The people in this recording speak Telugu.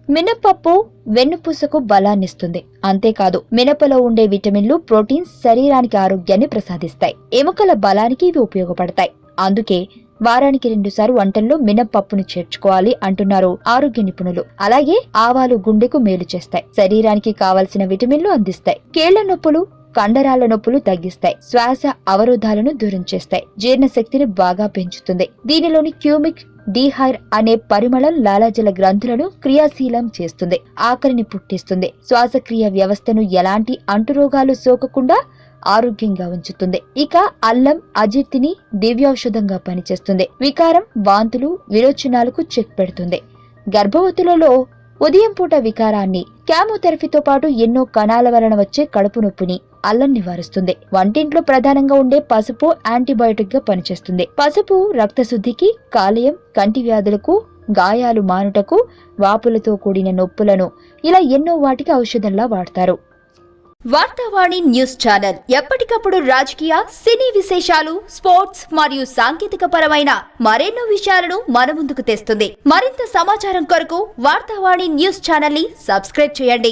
మినపప్పు వెన్నుపూసకు బలాన్నిస్తుంది. అంతేకాదు మినపలో ఉండే విటమిన్లు, ప్రోటీన్స్ శరీరానికి ఆరోగ్యాన్ని ప్రసాదిస్తాయి. ఎముకల బలానికి ఇవి ఉపయోగపడతాయి. అందుకే వారానికి 2 సార్లు వంటల్లో మినపప్పును చేర్చుకోవాలి అంటున్నారు ఆరోగ్య నిపుణులు. అలాగే ఆవాలు గుండెకు మేలు చేస్తాయి, శరీరానికి కావలసిన విటమిన్లు అందిస్తాయి, కీళ్ల నొప్పులు, కండరాల నొప్పులు తగ్గిస్తాయి, శ్వాస అవరోధాలను దూరం చేస్తాయి, జీర్ణశక్తిని బాగా పెంచుతుంది. దీనిలోని క్యూమిక్ డీహైర్ అనే పరిమళం లాలాజల గ్రంథులను క్రియాశీలం చేస్తుంది, ఆకలిని పుట్టిస్తుంది, శ్వాసక్రియ వ్యవస్థను ఎలాంటి అంటురోగాలు సోకకుండా ఆరోగ్యంగా ఉంచుతుంది. ఇక అల్లం అజీర్తిని దివ్యౌషధంగా పనిచేస్తుంది. వికారం, వాంతులు, విరోచనాలకు చెక్ పెడుతుంది. గర్భవతులలో ఉదయం పూట వికారాన్ని, కెమోథెరపీతో పాటు ఎన్నో కణాల వలన వచ్చే కడుపు నొప్పిని అల్లం నివారిస్తుంది. వంటింట్లో ప్రధానంగా ఉండే పసుపు యాంటీబయోటిక్ గా పనిచేస్తుంది. పసుపు రక్తశుద్ధికి, కాలేయం, కంటి వ్యాధులకు, గాయాలు మానుటకు, వాపులతో కూడిన నొప్పులను ఇలా ఎన్నో వాటికి ఔషధంలా వాడతారు. వార్తావాణి న్యూస్ ఛానల్ ఎప్పటికప్పుడు రాజకీయ, సినీ విశేషాలు, స్పోర్ట్స్ మరియు సాంకేతిక పరమైన మరెన్నో విషయాలను మన ముందుకు తెస్తుంది. మరింత సమాచారం కొరకు వార్తావాణి న్యూస్ ఛానల్ ని సబ్స్క్రైబ్ చేయండి.